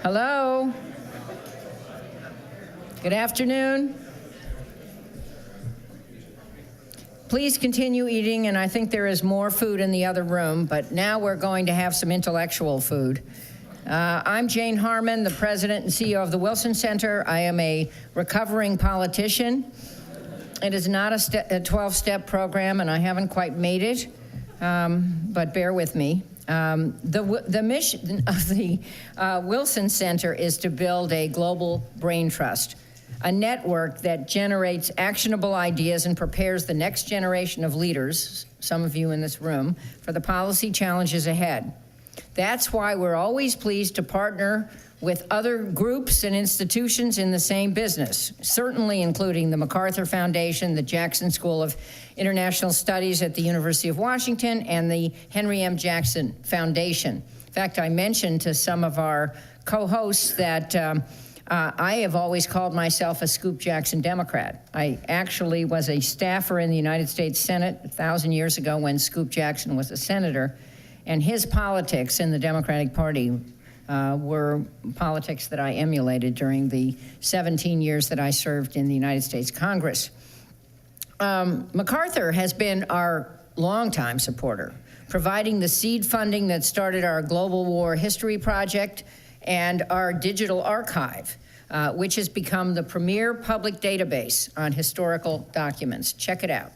Hello? Good afternoon. Please continue eating, and I think there is more food in the other room, but now we're going to have some intellectual food. I'm Jane Harmon, the president and CEO of the Wilson Center. I am a recovering politician. It is not a 12-step program, and I haven't quite made it, but bear with me. The mission of the Wilson Center is to build a global brain trust, a network that generates actionable ideas and prepares the next generation of leaders, some of you in this room, for the policy challenges ahead. That's why we're always pleased to partner with other groups and institutions in the same business, certainly including the MacArthur Foundation, the Jackson School of International Studies at the University of Washington, and the Henry M. Jackson Foundation. In fact, I mentioned to some of our co-hosts that I have always called myself a Scoop Jackson Democrat. I actually was a staffer in the United States Senate 1,000 years ago when Scoop Jackson was a senator, and his politics in the Democratic Party were politics that I emulated during the 17 years that I served in the United States Congress. MacArthur has been our longtime supporter, providing the seed funding that started our Global War History Project and our digital archive, which has become the premier public database on historical documents. Check it out.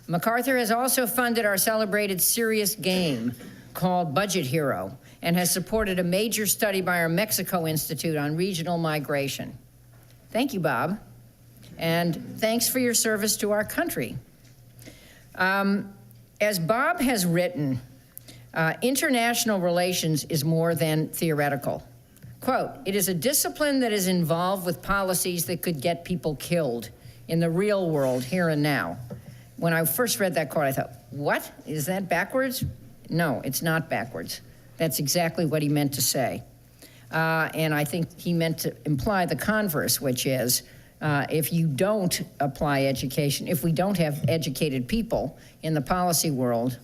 MacArthur has also funded our celebrated serious game called Budget Hero and has supported a major study by our Mexico Institute on regional migration. Thank you, Bob. And thanks for your service to our country. As Bob has written, international relations is more than theoretical. Quote, "It is a discipline that is involved with policies that could get people killed in the real world here and now." When I first read that quote, I thought, what? Is that backwards? No, it's not backwards. That's exactly what he meant to say. And I think he meant to imply the converse, which is if you don't apply education, if we don't have educated people in the policy world,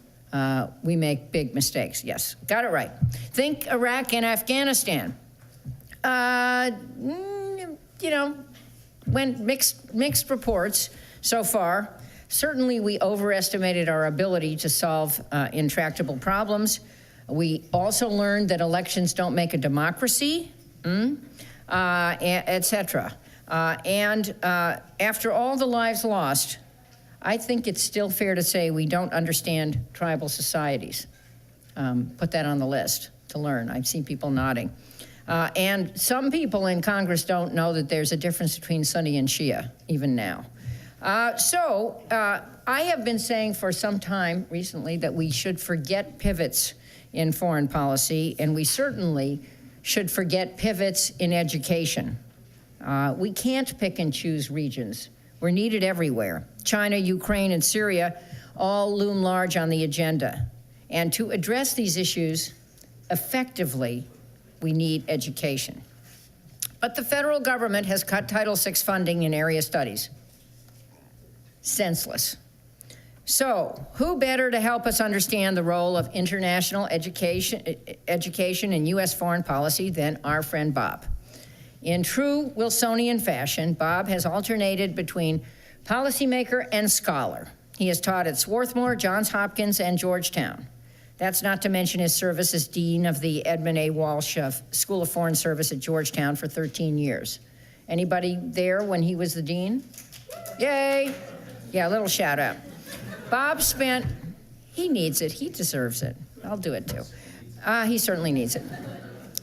we make big mistakes. Yes, got it right. Think Iraq and Afghanistan. You know, when mixed reports so far. Certainly, we overestimated our ability to solve intractable problems. We also learned that elections don't make a democracy, et cetera. And after all the lives lost, I think it's still fair to say we don't understand tribal societies. Put that on the list to learn. I've seen people nodding. And some people in Congress don't know that there's a difference between Sunni and Shia, even now. I have been saying for some time recently that we should forget pivots in foreign policy, and we certainly should forget pivots in education. We can't pick and choose regions. We're needed everywhere. China, Ukraine, and Syria all loom large on the agenda. And to address these issues effectively, we need education. But the federal government has cut Title VI funding in area studies. Senseless. So, who better to help us understand the role of international education in U.S. foreign policy than our friend Bob? In true Wilsonian fashion, Bob has alternated between policymaker and scholar. He has taught at Swarthmore, Johns Hopkins, and Georgetown. That's not to mention his service as dean of the Edmund A. Walsh School of Foreign Service at Georgetown for 13 years. Anybody there when he was the dean? Yay! Yeah, a little shout out. Bob spent, he needs it, he deserves it. I'll do it too. He certainly needs it.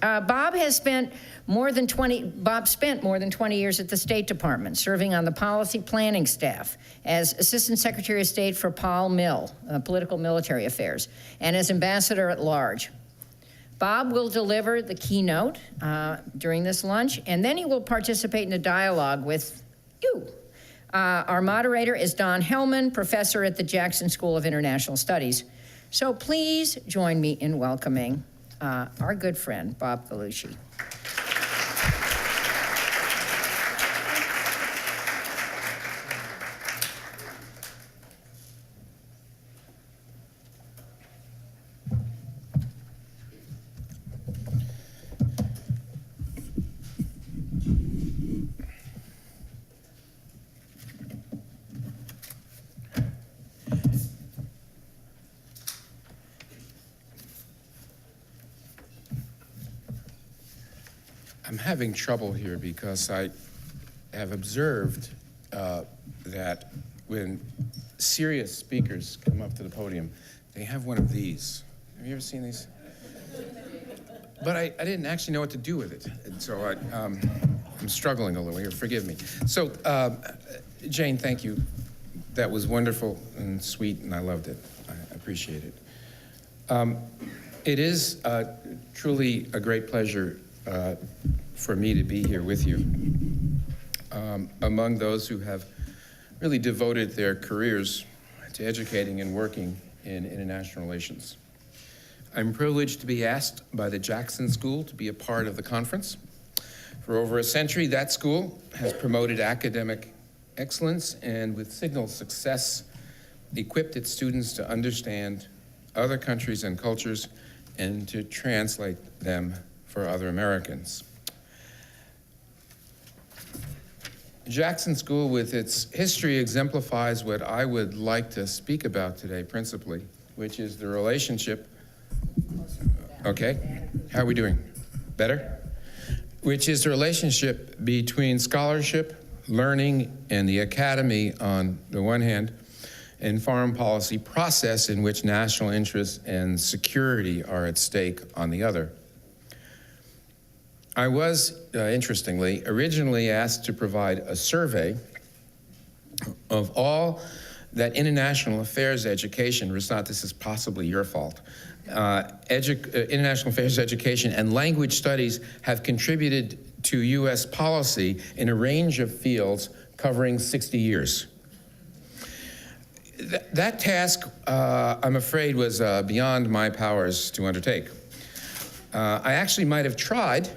Bob spent more than 20 years at the State Department, serving on the policy planning staff as Assistant Secretary of State for Paul Mill, Political Military Affairs, and as Ambassador at Large. Bob will deliver the keynote during this lunch, and then he will participate in a dialogue with you. Our moderator is Don Hellman, professor at the Jackson School of International Studies. So please join me in welcoming our good friend, Bob Gallucci. I'm having trouble here because I have observed that when serious speakers come up to the podium, they have one of these. Have you ever seen these? But I didn't actually know what to do with it, and so I'm struggling a little here. Forgive me. So, Jane, thank you. That was wonderful and sweet, and I loved it. I appreciate it. It is truly a great pleasure for me to be here with you. Among those who have really devoted their careers to educating and working in international relations. I'm privileged to be asked by the Jackson School to be a part of the conference. For over a century, that school has promoted academic excellence and with signal success, equipped its students to understand other countries and cultures and to translate them for other Americans. Jackson School, with its history, exemplifies what I would like to speak about today principally, which is the relationship. Okay, how are we doing? Better? Which is the relationship between scholarship, learning, and the academy on the one hand, and foreign policy process in which national interests and security are at stake on the other. I was, interestingly, originally asked to provide a survey of all that international affairs education, Rasat, this is possibly your fault, international affairs education and language studies have contributed to U.S. policy in a range of fields covering 60 years. That task, I'm afraid, was beyond my powers to undertake. I actually might have tried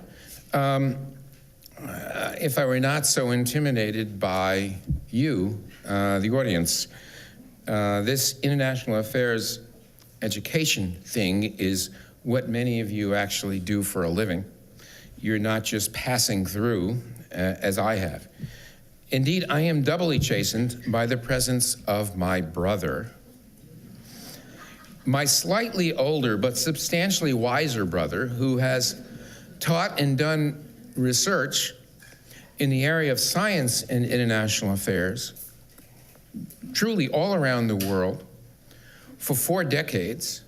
if I were not so intimidated by you, the audience. This international affairs education thing is what many of you actually do for a living. You're not just passing through, as I have. Indeed, I am doubly chastened by the presence of my brother, my slightly older but substantially wiser brother, who has taught and done research in the area of science and international affairs, truly all around the world, for 4 decades,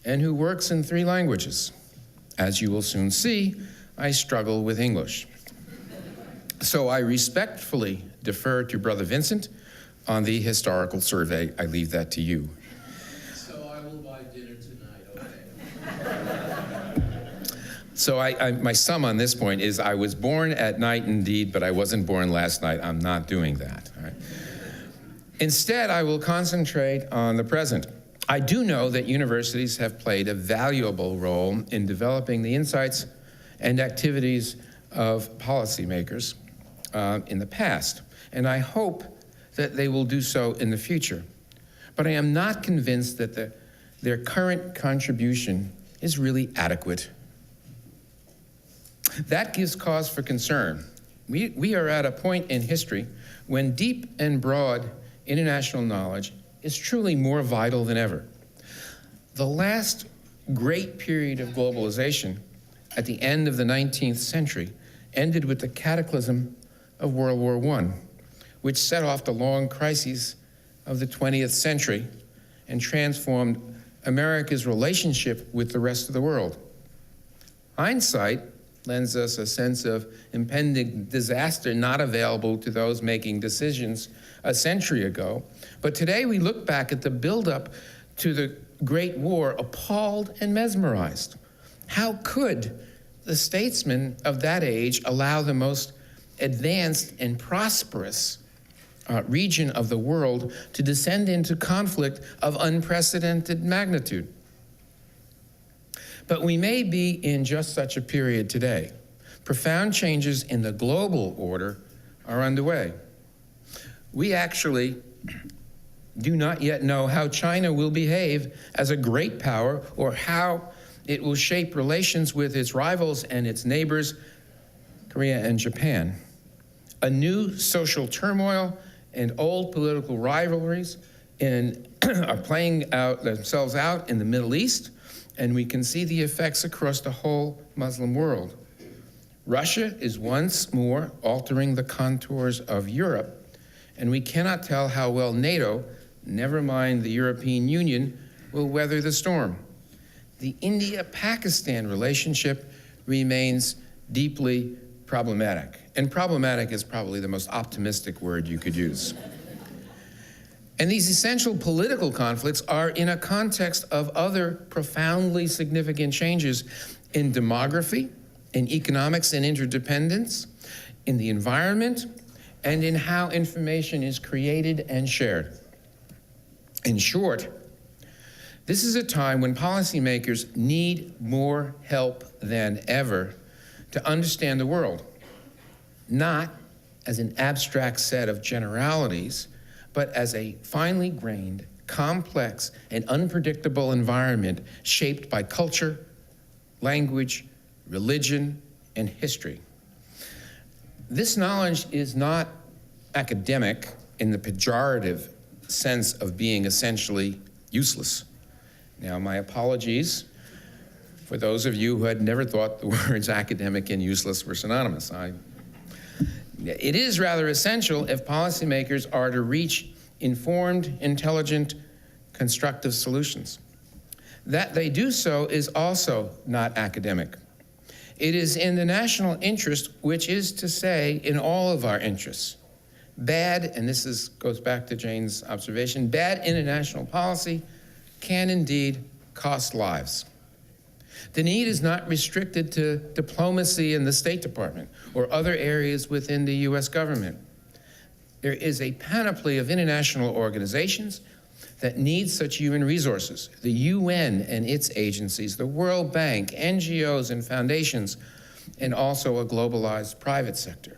and who works in 3 languages. As you will soon see, I struggle with English. So I respectfully defer to Brother Vincent on the historical survey. I leave that to you. So I will buy dinner tonight, okay? So my sum on this point is I was born at night indeed, but I wasn't born last night. I'm not doing that. All right? Instead, I will concentrate on the present. I do know that universities have played a valuable role in developing the insights and activities of policymakers in the past, and I hope that they will do so in the future. But I am not convinced that their current contribution is really adequate. That gives cause for concern. We are at a point in history when deep and broad international knowledge is truly more vital than ever. The last great period of globalization at the end of the 19th century ended with the cataclysm of World War I, which set off the long crises of the 20th century and transformed America's relationship with the rest of the world. Hindsight lends us a sense of impending disaster not available to those making decisions a century ago. But today we look back at the buildup to the Great War appalled and mesmerized. How could the statesmen of that age allow the most advanced and prosperous region of the world to descend into conflict of unprecedented magnitude? But we may be in just such a period today. Profound changes in the global order are underway. We actually do not yet know how China will behave as a great power or how it will shape relations with its rivals and its neighbors, Korea and Japan. A new social turmoil and old political rivalries are playing themselves out in the Middle East, and we can see the effects across the whole Muslim world. Russia is once more altering the contours of Europe, and we cannot tell how well NATO, never mind the European Union, will weather the storm. The India-Pakistan relationship remains deeply problematic, and problematic is probably the most optimistic word you could use. And these essential political conflicts are in a context of other profoundly significant changes in demography, in economics and interdependence, in the environment, and in how information is created and shared. In short, this is a time when policymakers need more help than ever to understand the world, not as an abstract set of generalities, but as a finely grained, complex, and unpredictable environment shaped by culture, language, religion, and history. This knowledge is not academic in the pejorative sense of being essentially useless. Now, my apologies for those of you who had never thought the words academic and useless were synonymous. It is rather essential if policymakers are to reach informed, intelligent, constructive solutions. That they do so is also not academic. It is in the national interest, which is to say, in all of our interests. Bad, and this goes back to Jane's observation, bad international policy can indeed cost lives. The need is not restricted to diplomacy in the State Department or other areas within the US government. There is a panoply of international organizations that need such human resources. The UN and its agencies, the World Bank, NGOs and foundations, and also a globalized private sector.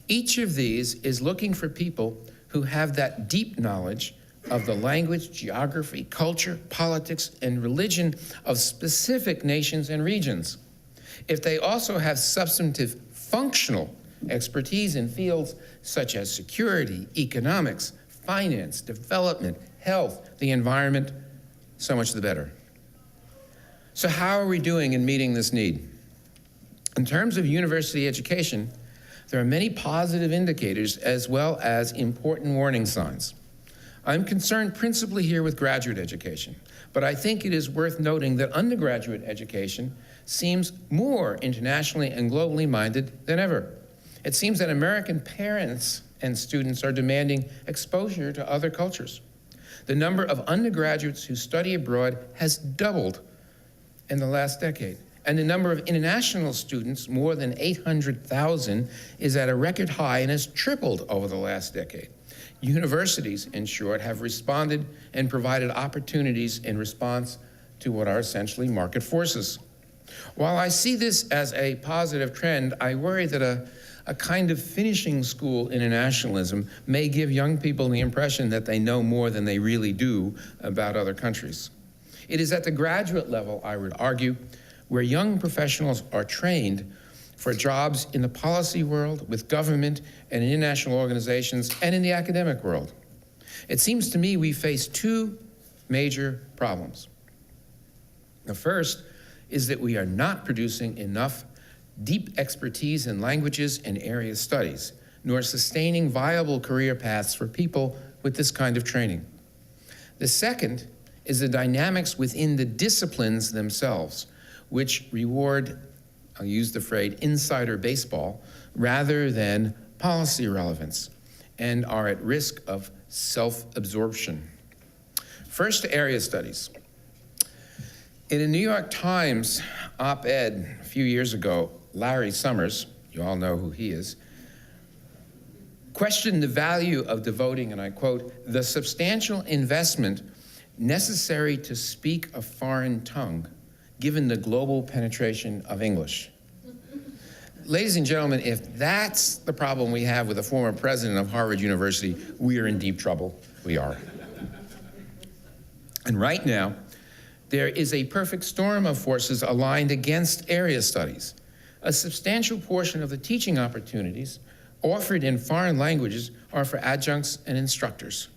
Each of these is looking for people who have that deep knowledge of the language, geography, culture, politics, and religion of specific nations and regions. If they also have substantive functional expertise in fields such as security, economics, finance, development, health, the environment, so much the better. So how are we doing in meeting this need? In terms of university education, there are many positive indicators as well as important warning signs. I'm concerned principally here with graduate education, but I think it is worth noting that undergraduate education seems more internationally and globally minded than ever. It seems that American parents and students are demanding exposure to other cultures. The number of undergraduates who study abroad has doubled in the last decade, and the number of international students, more than 800,000, is at a record high and has tripled over the last decade. Universities, in short, have responded and provided opportunities in response to what are essentially market forces. While I see this as a positive trend, I worry that a kind of finishing school internationalism may give young people the impression that they know more than they really do about other countries. It is at the graduate level, I would argue, where young professionals are trained for jobs in the policy world, with government and international organizations, and in the academic world. It seems to me we face two major problems. The first is that we are not producing enough deep expertise in languages and area studies, nor sustaining viable career paths for people with this kind of training. The second is the dynamics within the disciplines themselves, which reward, I'll use the phrase, insider baseball, rather than policy relevance, and are at risk of self-absorption. First, area studies. In a New York Times op-ed a few years ago, Larry Summers, you all know who he is, questioned the value of devoting, and I quote, the substantial investment necessary to speak a foreign tongue, given the global penetration of English. Ladies and gentlemen, if that's the problem we have with the former president of Harvard University, we are in deep trouble. We are. And right now, there is a perfect storm of forces aligned against area studies. A substantial portion of the teaching opportunities offered in foreign languages are for adjuncts and instructors,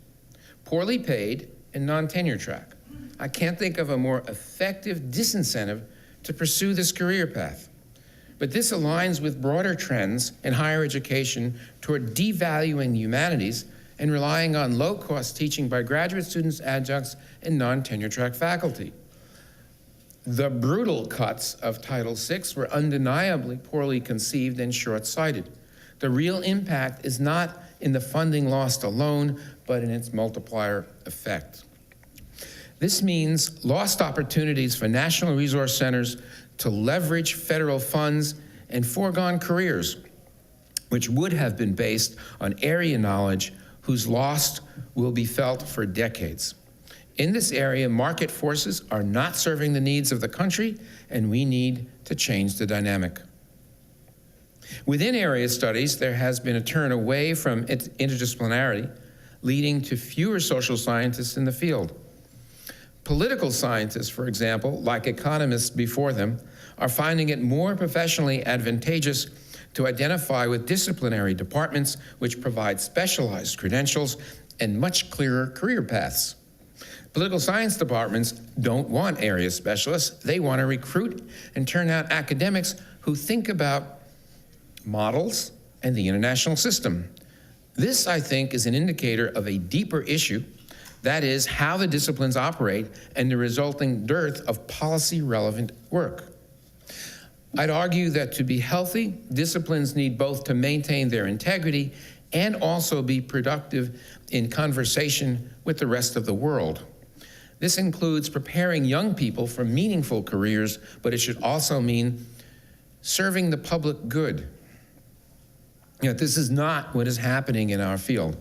poorly paid and non-tenure track. I can't think of a more effective disincentive to pursue this career path. But this aligns with broader trends in higher education toward devaluing the humanities and relying on low-cost teaching by graduate students, adjuncts, and non-tenure track faculty. The brutal cuts of Title VI were undeniably poorly conceived and short-sighted. The real impact is not in the funding lost alone, but in its multiplier effect. This means lost opportunities for national resource centers to leverage federal funds and foregone careers, which would have been based on area knowledge whose loss will be felt for decades. In this area, market forces are not serving the needs of the country, and we need to change the dynamic. Within area studies, there has been a turn away from interdisciplinarity, leading to fewer social scientists in the field. Political scientists, for example, like economists before them, are finding it more professionally advantageous to identify with disciplinary departments which provide specialized credentials and much clearer career paths. Political science departments don't want area specialists. They want to recruit and turn out academics who think about models and the international system. This, I think, is an indicator of a deeper issue. That is, how the disciplines operate and the resulting dearth of policy-relevant work. I'd argue that to be healthy, disciplines need both to maintain their integrity and also be productive in conversation with the rest of the world. This includes preparing young people for meaningful careers, but it should also mean serving the public good. Yet this is not what is happening in our field.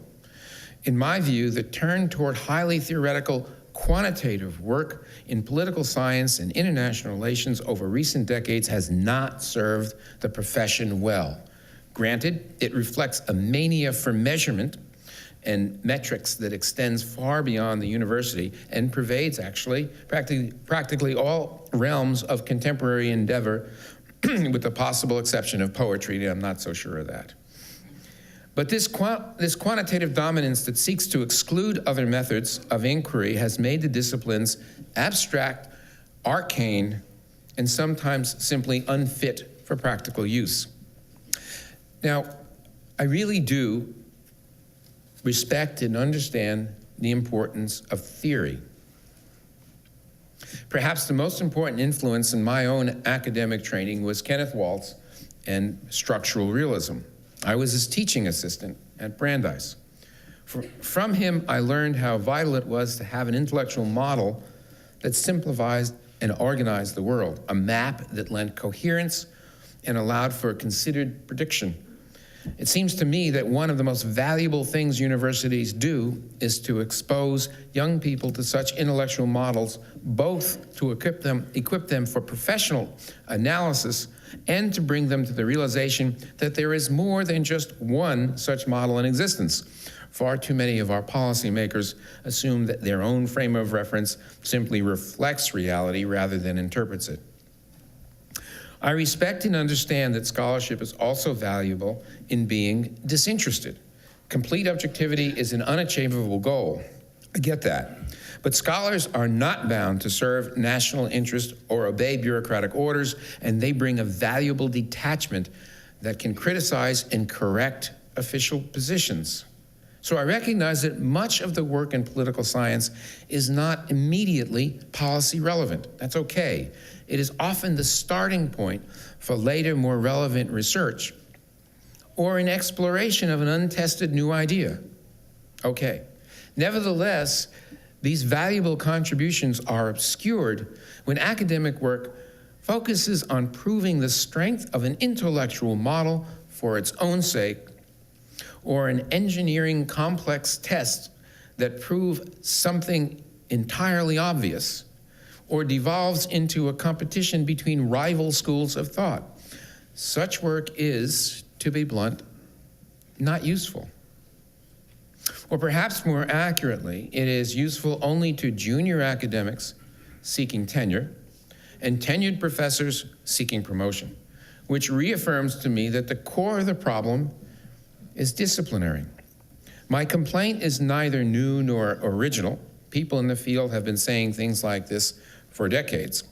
In my view, the turn toward highly theoretical, quantitative work in political science and international relations over recent decades has not served the profession well. Granted, it reflects a mania for measurement and metrics that extends far beyond the university and pervades, actually, practically all realms of contemporary endeavor, with the possible exception of poetry, and I'm not so sure of that. But this quantitative dominance that seeks to exclude other methods of inquiry has made the disciplines abstract, arcane, and sometimes simply unfit for practical use. Now, I really do respect and understand the importance of theory. Perhaps the most important influence in my own academic training was Kenneth Waltz and structural realism. I was his teaching assistant at Brandeis. From him, I learned how vital it was to have an intellectual model that simplifies and organized the world, a map that lent coherence and allowed for considered prediction. It seems to me that one of the most valuable things universities do is to expose young people to such intellectual models, both to equip them for professional analysis and to bring them to the realization that there is more than just one such model in existence. Far too many of our policymakers assume that their own frame of reference simply reflects reality rather than interprets it. I respect and understand that scholarship is also valuable in being disinterested. Complete objectivity is an unachievable goal. I get that. But scholars are not bound to serve national interest or obey bureaucratic orders, and they bring a valuable detachment that can criticize and correct official positions. So I recognize that much of the work in political science is not immediately policy relevant. That's okay. It is often the starting point for later, more relevant research or an exploration of an untested new idea. Okay. Nevertheless, these valuable contributions are obscured when academic work focuses on proving the strength of an intellectual model for its own sake, or an engineering complex test that prove something entirely obvious, or devolves into a competition between rival schools of thought. Such work is, to be blunt, not useful. Or perhaps more accurately, it is useful only to junior academics seeking tenure and tenured professors seeking promotion, which reaffirms to me that the core of the problem is disciplinary. My complaint is neither new nor original. People in the field have been saying things like this for decades.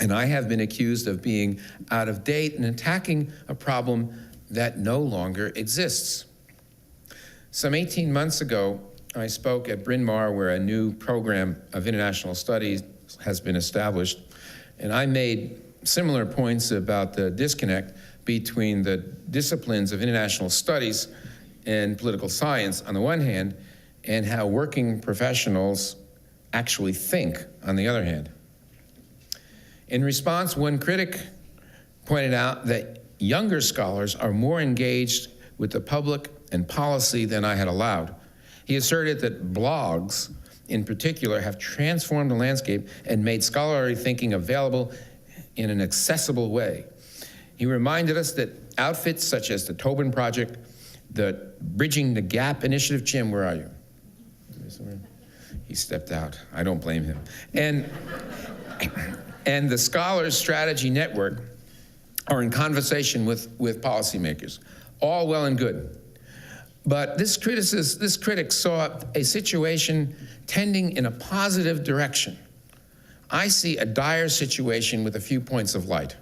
And I have been accused of being out of date and attacking a problem that no longer exists. Some 18 months ago, I spoke at Bryn Mawr, where a new program of international studies has been established, and I made similar points about the disconnect between the disciplines of international studies and political science on the one hand, and how working professionals actually think on the other hand. In response, one critic pointed out that younger scholars are more engaged with the public and policy than I had allowed. He asserted that blogs, in particular, have transformed the landscape and made scholarly thinking available in an accessible way. He reminded us that outfits such as the Tobin Project, the Bridging the Gap Initiative, Jim, where are you? He stepped out. I don't blame him. And the Scholars Strategy Network are in conversation with policymakers. All well and good. But this critic saw a situation tending in a positive direction. I see a dire situation with a few points of light.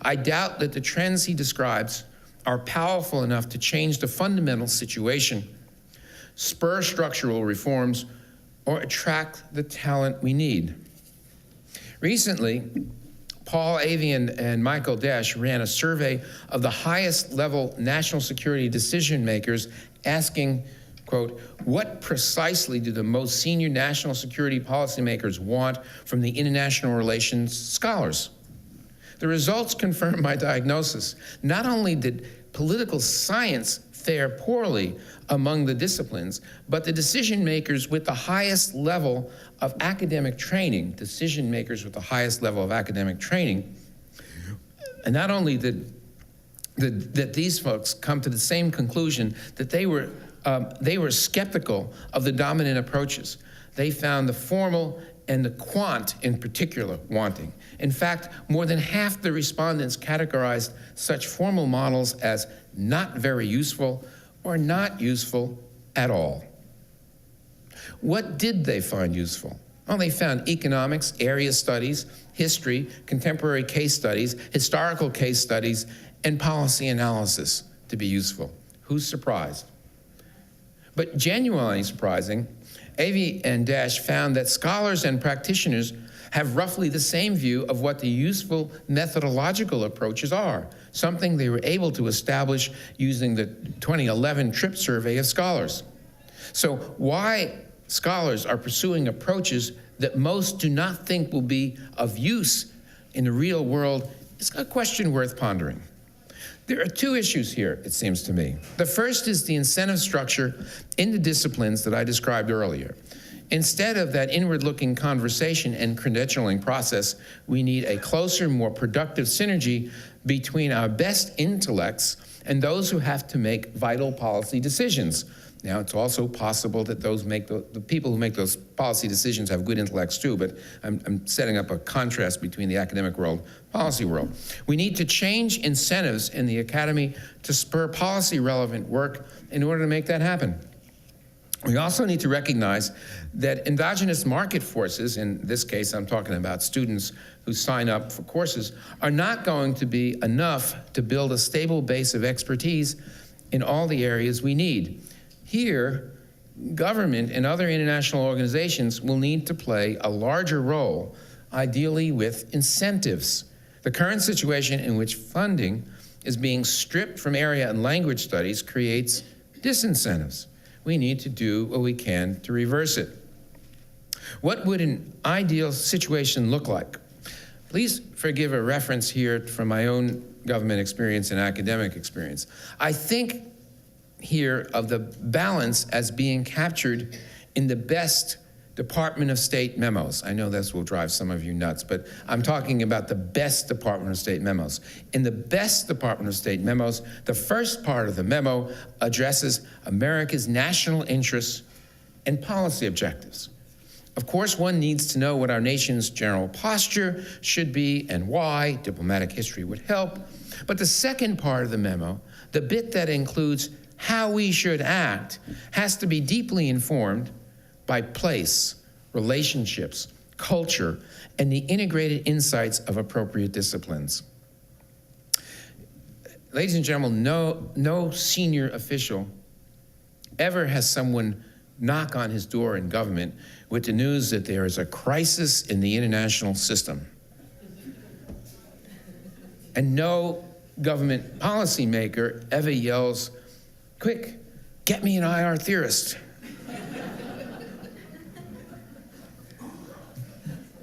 I doubt that the trends he describes are powerful enough to change the fundamental situation, spur structural reforms, or attract the talent we need. Recently, Paul Avian and Michael Desch ran a survey of the highest level national security decision makers asking, quote, what precisely do the most senior national security policymakers want from the international relations scholars? The results confirm my diagnosis. Not only did political science fare poorly among the disciplines, but the decision makers with the highest level of academic training, and not only did these folks come to the same conclusion, that they were skeptical of the dominant approaches. They found the formal and the quant in particular wanting. In fact, more than half the respondents categorized such formal models as not very useful or not useful at all. What did they find useful? Well, they found economics, area studies, history, contemporary case studies, historical case studies, and policy analysis to be useful. Who's surprised? But genuinely surprising, Avey and Desch found that scholars and practitioners have roughly the same view of what the useful methodological approaches are, something they were able to establish using the 2011 TRIP survey of scholars. So why scholars are pursuing approaches that most do not think will be of use in the real world is a question worth pondering. There are two issues here, it seems to me. The first is the incentive structure in the disciplines that I described earlier. Instead of that inward-looking conversation and credentialing process, we need a closer, more productive synergy between our best intellects and those who have to make vital policy decisions. Now, it's also possible that the people who make those policy decisions have good intellects too, but I'm setting up a contrast between the academic world and policy world. We need to change incentives in the academy to spur policy-relevant work in order to make that happen. We also need to recognize that endogenous market forces, in this case I'm talking about students who sign up for courses, are not going to be enough to build a stable base of expertise in all the areas we need. Here, government and other international organizations will need to play a larger role, ideally with incentives. The current situation in which funding is being stripped from area and language studies creates disincentives. We need to do what we can to reverse it. What would an ideal situation look like? Please forgive a reference here from my own government experience and academic experience. I think here of the balance as being captured in the best Department of State memos. I know this will drive some of you nuts, but I'm talking about the best Department of State memos. In the best Department of State memos, the first part of the memo addresses America's national interests and policy objectives. Of course, one needs to know what our nation's general posture should be and why. Diplomatic history would help. But the second part of the memo, the bit that includes how we should act, has to be deeply informed by place, relationships, culture, and the integrated insights of appropriate disciplines. Ladies and gentlemen, no senior official ever has someone knock on his door in government with the news that there is a crisis in the international system. And no government policymaker ever yells, "Quick, get me an IR theorist."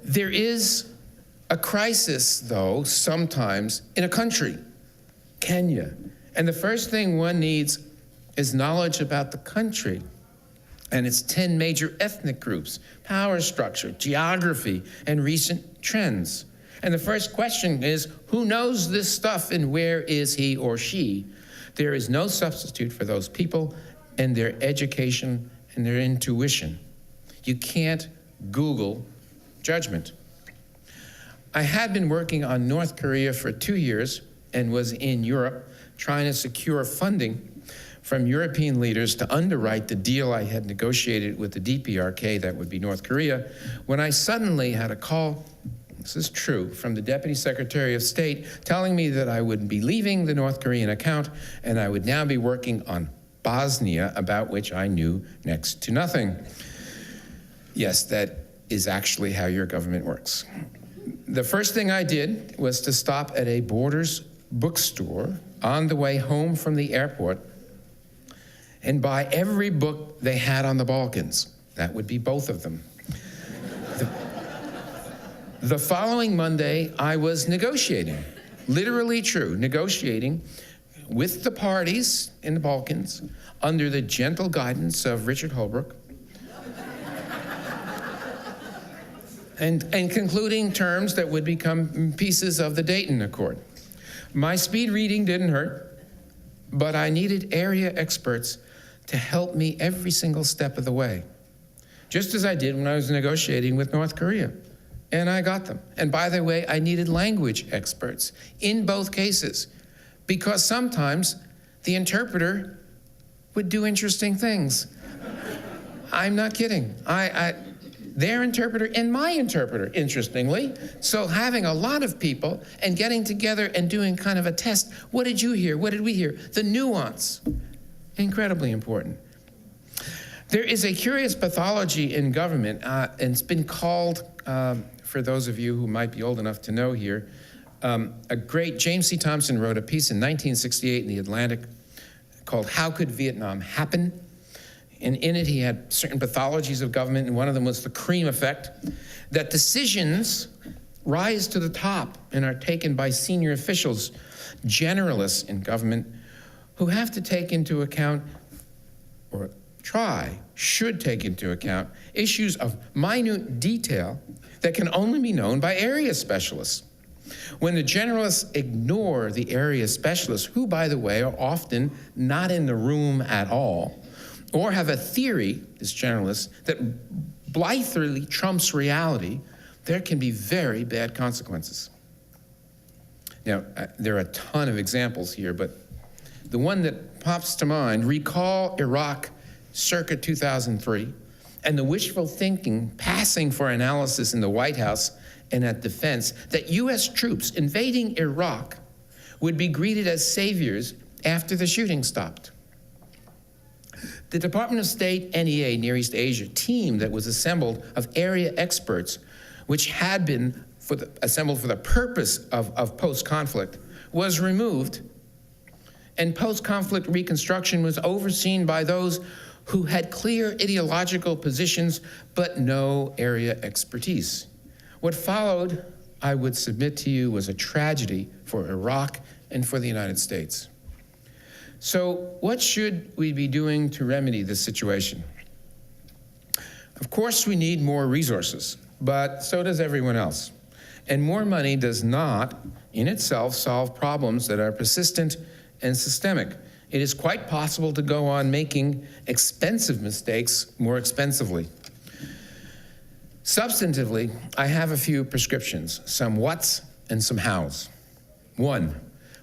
There is a crisis, though, sometimes in a country, Kenya. And the first thing one needs is knowledge about the country and its 10 major ethnic groups, power structure, geography, and recent trends. And the first question is, who knows this stuff and where is he or she? There is no substitute for those people and their education and their intuition. You can't Google judgment. I had been working on North Korea for 2 years and was in Europe trying to secure funding from European leaders to underwrite the deal I had negotiated with the DPRK, that would be North Korea, when I suddenly had a call, this is true, from the Deputy Secretary of State telling me that I would be leaving the North Korean account and I would now be working on Bosnia, about which I knew next to nothing. Yes, that is actually how your government works. The first thing I did was to stop at a Borders bookstore on the way home from the airport and buy every book they had on the Balkans. That would be both of them. The following Monday, I was negotiating, literally true, negotiating with the parties in the Balkans under the gentle guidance of Richard Holbrooke and concluding terms that would become pieces of the Dayton Accord. My speed reading didn't hurt, but I needed area experts to help me every single step of the way, just as I did when I was negotiating with North Korea. And I got them. And by the way, I needed language experts in both cases, because sometimes the interpreter would do interesting things. I'm not kidding. Their interpreter and my interpreter, interestingly. So having a lot of people and getting together and doing kind of a test. What did you hear? What did we hear? The nuance, incredibly important. There is a curious pathology in government, and it's been called, for those of you who might be old enough to know here, a great James C. Thompson wrote a piece in 1968 in The Atlantic called "How Could Vietnam Happen?" And in it, he had certain pathologies of government, and one of them was the cream effect, that decisions rise to the top and are taken by senior officials, generalists in government, who have to take into account, or should take into account, issues of minute detail that can only be known by area specialists. When the generalists ignore the area specialists, who, by the way, are often not in the room at all, or have a theory, this generalist, that blithely trumps reality, there can be very bad consequences. Now, there are a ton of examples here, but the one that pops to mind, recall Iraq circa 2003, and the wishful thinking passing for analysis in the White House and at Defense that U.S. troops invading Iraq would be greeted as saviors after the shooting stopped. The Department of State NEA Near East Asia team that was assembled of area experts, which had been assembled for the purpose of post-conflict, was removed, and post-conflict reconstruction was overseen by those who had clear ideological positions but no area expertise. What followed, I would submit to you, was a tragedy for Iraq and for the United States. So what should we be doing to remedy this situation? Of course, we need more resources, but so does everyone else. And more money does not, in itself, solve problems that are persistent and systemic. It is quite possible to go on making expensive mistakes more expensively. Substantively, I have a few prescriptions, some whats and some hows. One,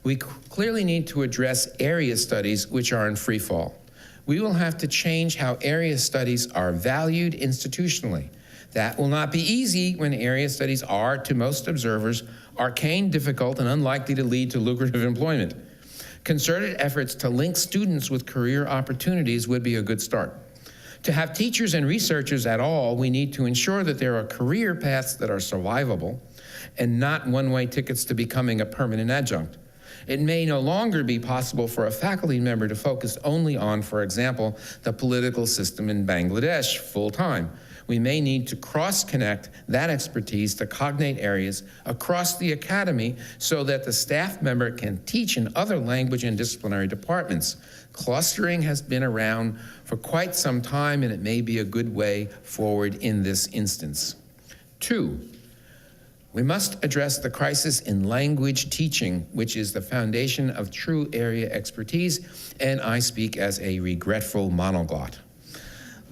we clearly need to address area studies which are in free fall. We will have to change how area studies are valued institutionally. That will not be easy when area studies are, to most observers, arcane, difficult, and unlikely to lead to lucrative employment. Concerted efforts to link students with career opportunities would be a good start. To have teachers and researchers at all, we need to ensure that there are career paths that are survivable and not one-way tickets to becoming a permanent adjunct. It may no longer be possible for a faculty member to focus only on, for example, the political system in Bangladesh full-time. We may need to cross-connect that expertise to cognate areas across the academy so that the staff member can teach in other language and disciplinary departments. Clustering has been around for quite some time, and it may be a good way forward in this instance. 2, we must address the crisis in language teaching, which is the foundation of true area expertise, and I speak as a regretful monoglot.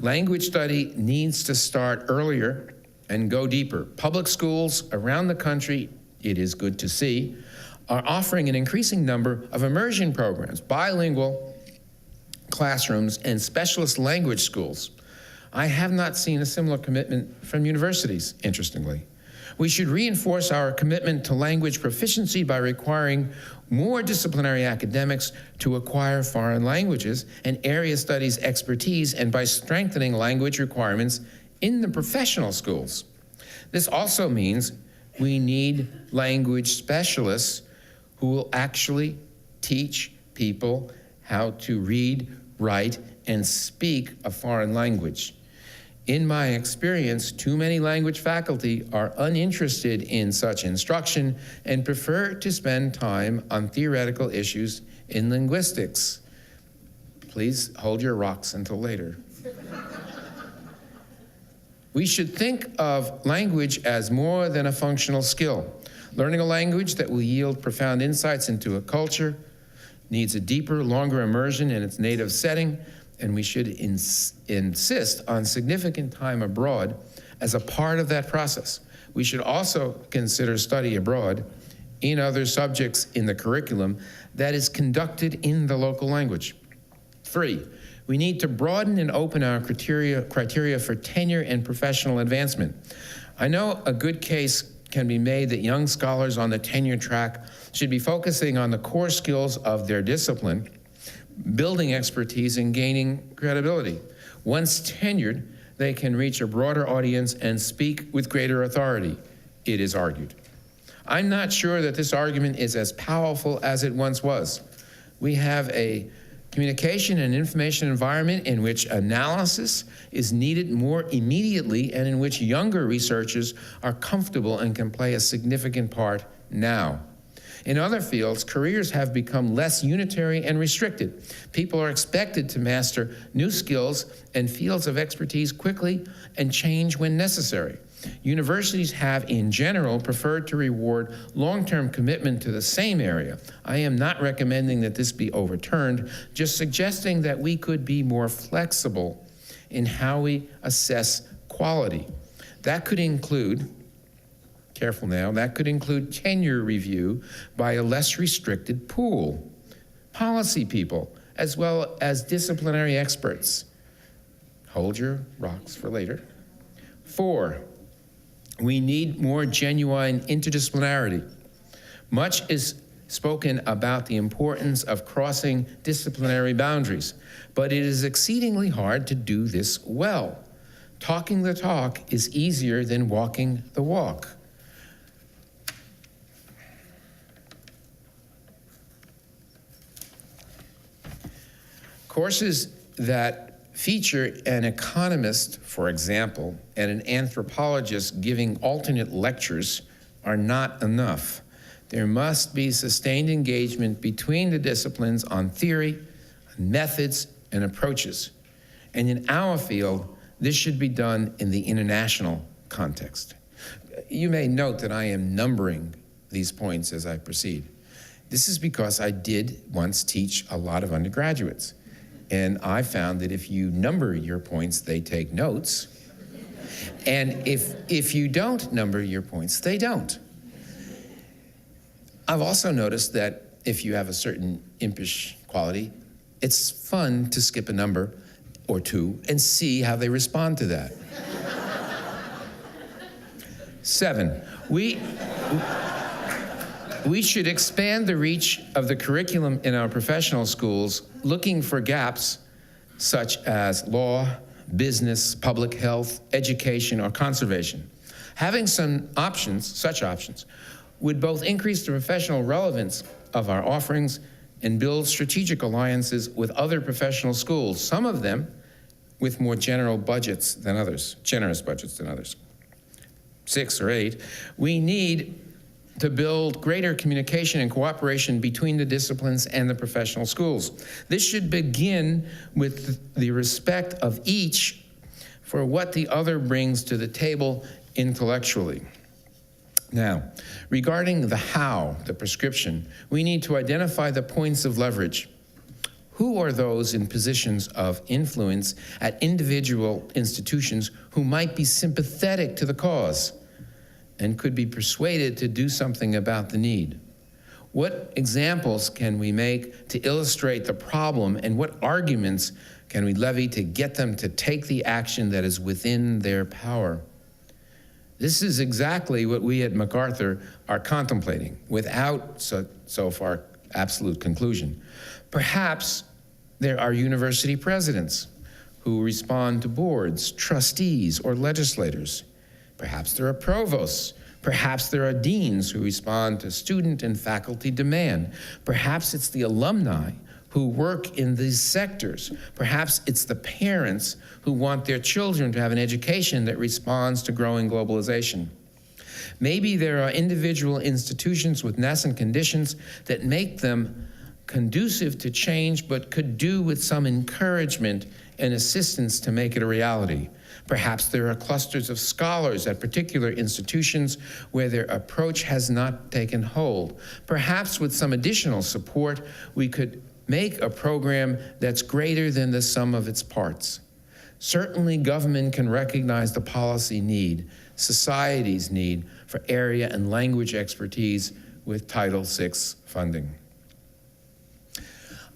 Language study needs to start earlier and go deeper. Public schools around the country, it is good to see, are offering an increasing number of immersion programs, bilingual classrooms, and specialist language schools. I have not seen a similar commitment from universities, interestingly. We should reinforce our commitment to language proficiency by requiring more disciplinary academics to acquire foreign languages and area studies expertise, and by strengthening language requirements in the professional schools. This also means we need language specialists who will actually teach people how to read, write, and speak a foreign language. In my experience, too many language faculty are uninterested in such instruction and prefer to spend time on theoretical issues in linguistics. Please hold your rocks until later. We should think of language as more than a functional skill. Learning a language that will yield profound insights into a culture needs a deeper, longer immersion in its native setting, and we should insist on significant time abroad as a part of that process. We should also consider study abroad in other subjects in the curriculum that is conducted in the local language. 3, we need to broaden and open our criteria for tenure and professional advancement. I know a good case can be made that young scholars on the tenure track should be focusing on the core skills of their discipline, building expertise and gaining credibility. Once tenured, they can reach a broader audience and speak with greater authority, it is argued. I'm not sure that this argument is as powerful as it once was. We have a communication and information environment in which analysis is needed more immediately and in which younger researchers are comfortable and can play a significant part now. In other fields, careers have become less unitary and restricted. People are expected to master new skills and fields of expertise quickly and change when necessary. Universities have, in general, preferred to reward long-term commitment to the same area. I am not recommending that this be overturned, just suggesting that we could be more flexible in how we assess quality. That could include, careful now, that could include tenure review by a less restricted pool, policy people, as well as disciplinary experts. Hold your rocks for later. 4, we need more genuine interdisciplinarity. Much is spoken about the importance of crossing disciplinary boundaries, but it is exceedingly hard to do this well. Talking the talk is easier than walking the walk. Courses that feature an economist, for example, and an anthropologist giving alternate lectures are not enough. There must be sustained engagement between the disciplines on theory, methods, and approaches. And in our field, this should be done in the international context. You may note that I am numbering these points as I proceed. This is because I did once teach a lot of undergraduates. And I found that if you number your points, they take notes. And if you don't number your points, they don't. I've also noticed that if you have a certain impish quality, it's fun to skip a number or two and see how they respond to that. 7, we should expand the reach of the curriculum in our professional schools, looking for gaps such as law, business, public health, education, or conservation. Having such options, would both increase the professional relevance of our offerings and build strategic alliances with other professional schools, some of them with more generous budgets than others. 6 or 8, we need to build greater communication and cooperation between the disciplines and the professional schools. This should begin with the respect of each for what the other brings to the table intellectually. Now, regarding the how, the prescription, we need to identify the points of leverage. Who are those in positions of influence at individual institutions who might be sympathetic to the cause and could be persuaded to do something about the need? What examples can we make to illustrate the problem, and what arguments can we levy to get them to take the action that is within their power? This is exactly what we at MacArthur are contemplating, without so far absolute conclusion. Perhaps there are university presidents who respond to boards, trustees, or legislators. Perhaps there are provosts. Perhaps there are deans who respond to student and faculty demand. Perhaps it's the alumni who work in these sectors. Perhaps it's the parents who want their children to have an education that responds to growing globalization. Maybe there are individual institutions with nascent conditions that make them conducive to change, but could do with some encouragement and assistance to make it a reality. Perhaps there are clusters of scholars at particular institutions where their approach has not taken hold. Perhaps with some additional support, we could make a program that's greater than the sum of its parts. Certainly, government can recognize the policy need, society's need for area and language expertise with Title VI funding.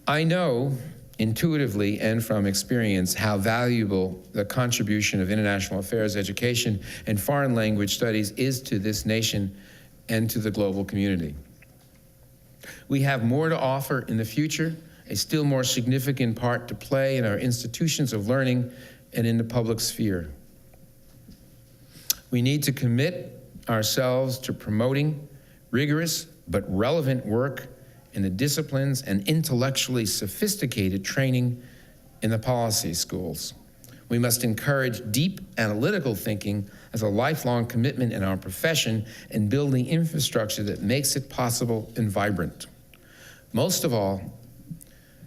I know intuitively and from experience how valuable the contribution of international affairs education and foreign language studies is to this nation and to the global community. We have more to offer in the future, a still more significant part to play in our institutions of learning and in the public sphere. We need to commit ourselves to promoting rigorous but relevant work in the disciplines and intellectually sophisticated training in the policy schools. We must encourage deep analytical thinking as a lifelong commitment in our profession and building infrastructure that makes it possible and vibrant. Most of all,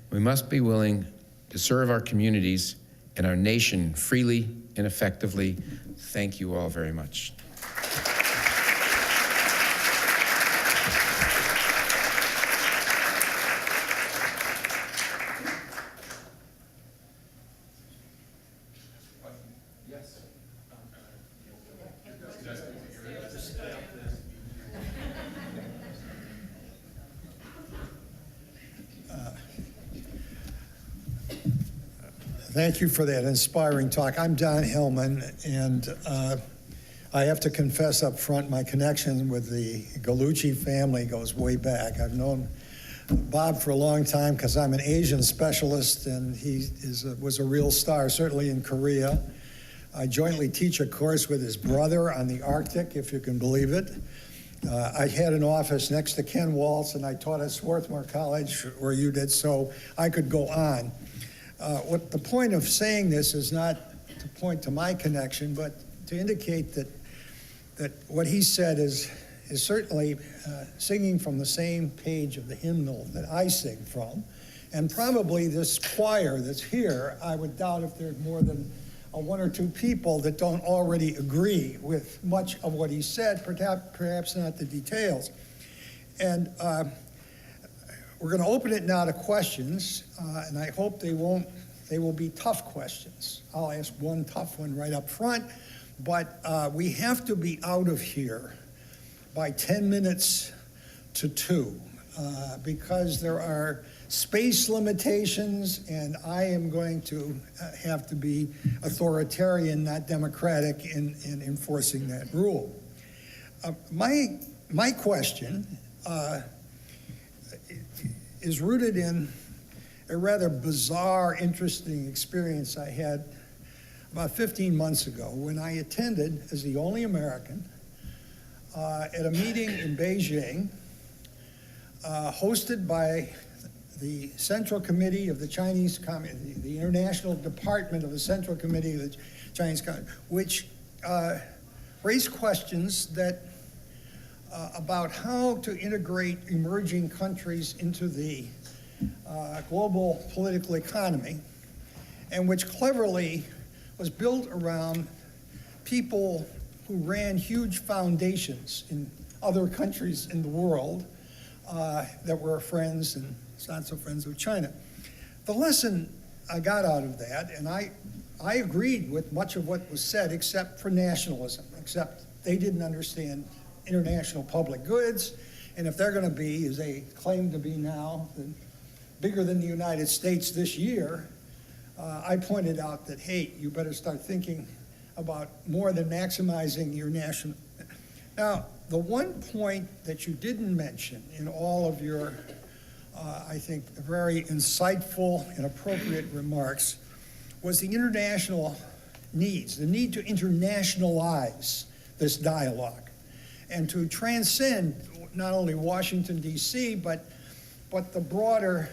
we must be willing to serve our communities and our nation freely and effectively. Thank you all very much. Thank you for that inspiring talk. I'm Don Hillman, and I have to confess up front, my connection with the Gallucci family goes way back. I've known Bob for a long time because I'm an Asian specialist, and he was a real star, certainly in Korea. I jointly teach a course with his brother on the Arctic, if you can believe it. I had an office next to Ken Waltz, and I taught at Swarthmore College, where you did, so I could go on. What the point of saying this is not to point to my connection, but to indicate that what he said is certainly singing from the same page of the hymnal that I sing from. And probably this choir that's here, I would doubt if there's more than one or two people that don't already agree with much of what he said, perhaps not the details. And we're going to open it now to questions, and I hope they will be tough questions. I'll ask one tough one right up front, but we have to be out of here by 10 minutes to 2 because there are space limitations, and I am going to have to be authoritarian, not democratic, in enforcing that rule. My question is rooted in a rather bizarre, interesting experience I had about 15 months ago when I attended, as the only American, at a meeting in Beijing hosted by the Central Committee of the Chinese Communist, the International Department of the Central Committee of the Chinese Communist, which raised questions that about how to integrate emerging countries into the global political economy, and which cleverly was built around people who ran huge foundations in other countries in the world that were friends and not so friends with China. The lesson I got out of that, and I agreed with much of what was said except for nationalism, except they didn't understand international public goods, and if they're going to be, as they claim to be now, bigger than the United States this year, I pointed out that, hey, you better start thinking about more than maximizing your national. Now, the one point that you didn't mention in all of your, I think, very insightful and appropriate remarks was the international needs, the need to internationalize this dialogue and to transcend not only Washington, D.C., but the broader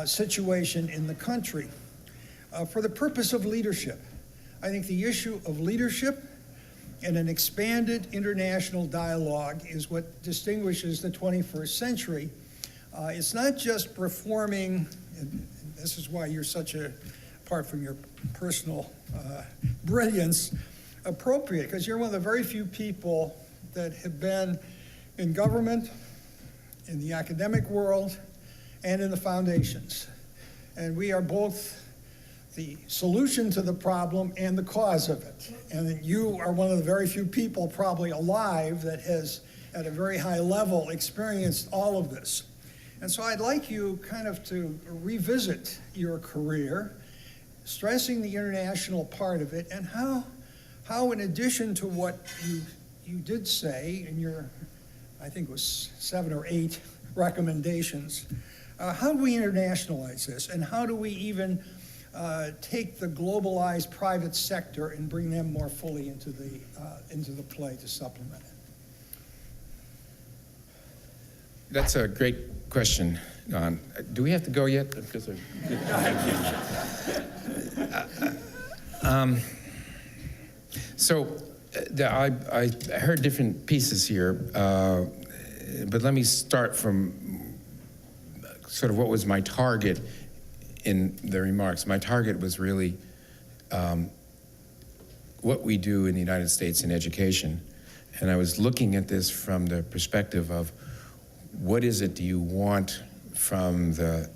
situation in the country for the purpose of leadership. I think the issue of leadership and an expanded international dialogue is what distinguishes the 21st century. It's not just reforming, and this is why you're such a, apart from your personal brilliance, appropriate, because you're one of the very few people that have been in government, in the academic world, and in the foundations. And we are both the solution to the problem and the cause of it. And you are one of the very few people probably alive that has, at a very high level, experienced all of this. And so I'd like you kind of to revisit your career, stressing the international part of it, and how in addition to what you did say in your, I think it was 7 or 8 recommendations, how do we internationalize this, and how do we even take the globalized private sector and bring them more fully into the play to supplement it? That's a great question, Don. Do we have to go yet? Because I heard different pieces here, but let me start from sort of what was my target in the remarks. My target was really what we do in the United States in education. And I was looking at this from the perspective of what is it do you want from the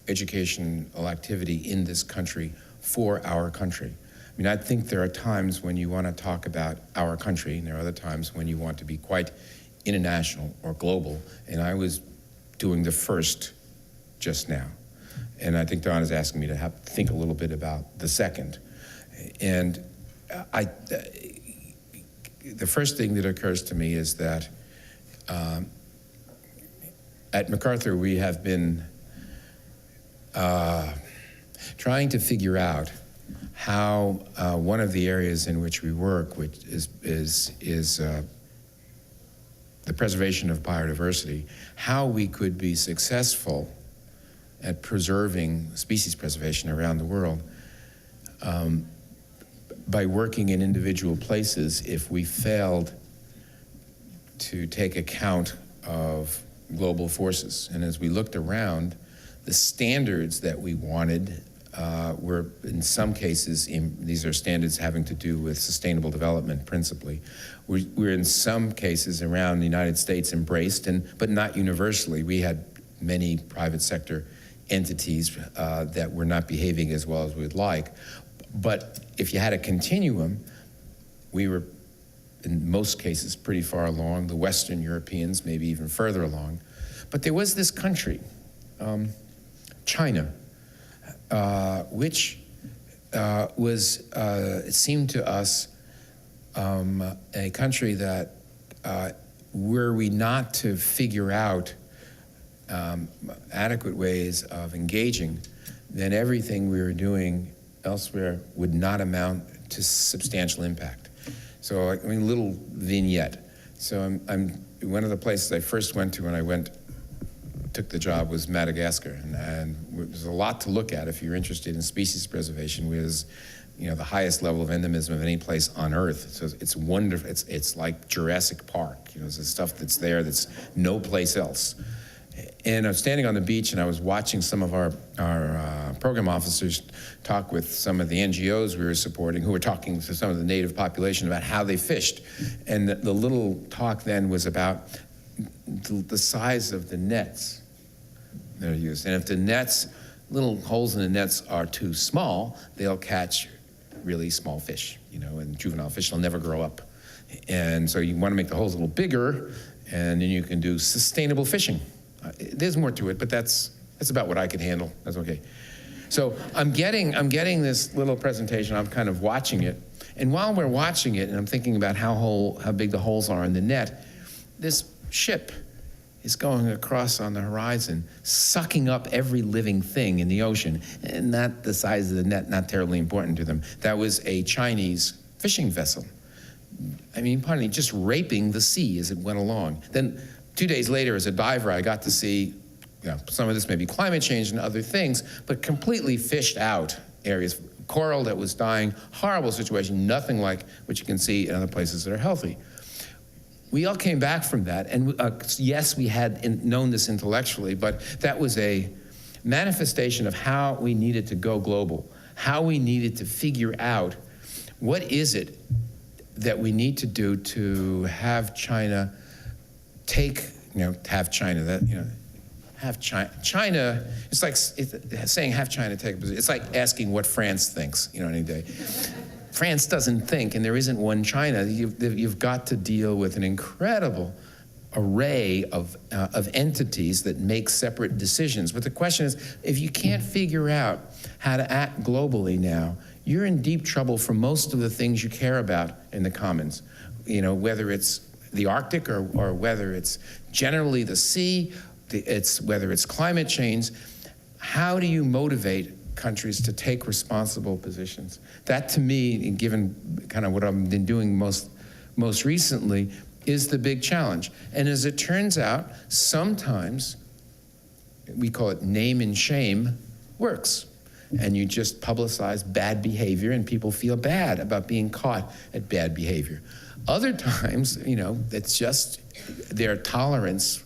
educational activity in this country for our country? I mean, I think there are times when you want to talk about our country, and there are other times when you want to be quite international or global, and I was doing the first just now. And I think Don is asking me to think a little bit about the second. And the first thing that occurs to me is that at MacArthur we have been trying to figure out how one of the areas in which we work, which is the preservation of biodiversity, how we could be successful at preserving species preservation around the world by working in individual places if we failed to take account of global forces. And as we looked around, the standards that we wanted were in some cases, these are standards having to do with sustainable development principally, we're in some cases around the United States embraced, but not universally. We had many private sector entities that were not behaving as well as we'd like. But if you had a continuum, we were in most cases pretty far along, the Western Europeans maybe even further along. But there was this country, China, which was, it seemed to us, a country that were we not to figure out adequate ways of engaging, then everything we were doing elsewhere would not amount to substantial impact. So, I mean, a little vignette. So I'm one of the places I first went to when I took the job was Madagascar, and there's a lot to look at if you're interested in species preservation. Was, you know, the highest level of endemism of any place on Earth. So it's wonderful. It's like Jurassic Park. You know, it's the stuff that's there that's no place else. And I was standing on the beach, and I was watching some of our program officers talk with some of the NGOs we were supporting, who were talking to some of the native population about how they fished. And the little talk then was about the size of the nets that are used. And if the nets, little holes in the nets are too small, they'll catch really small fish, you know, and juvenile fish will never grow up. And so you want to make the holes a little bigger, and then you can do sustainable fishing. There's more to it, but that's about what I can handle. That's okay. So I'm getting this little presentation. I'm kind of watching it, and while we're watching it, and I'm thinking about how big the holes are in the net, this ship is going across on the horizon, sucking up every living thing in the ocean, and not the size of the net, not terribly important to them. That was a Chinese fishing vessel. I mean, pardon me, just raping the sea as it went along. Then 2 days later, as a diver, I got to see, you know, some of this may be climate change and other things, but completely fished out areas. Coral that was dying, horrible situation, nothing like what you can see in other places that are healthy. We all came back from that, and yes, we had known this intellectually, but that was a manifestation of how we needed to go global, how we needed to figure out what is it that we need to do to have China take, have China, China, it's like saying have China take a position. It's like asking what France thinks, any day. France doesn't think, and there isn't one China. You've got to deal with an incredible array of entities that make separate decisions. But the question is, if you can't figure out how to act globally now, you're in deep trouble for most of the things you care about in the commons. Whether it's the Arctic or whether it's generally the sea, whether it's climate change. How do you motivate countries to take responsible positions? That, to me, given kind of what I've been doing most recently, is the big challenge. And as it turns out, sometimes, we call it name and shame, works. And you just publicize bad behavior, and people feel bad about being caught at bad behavior. Other times, it's just their tolerance,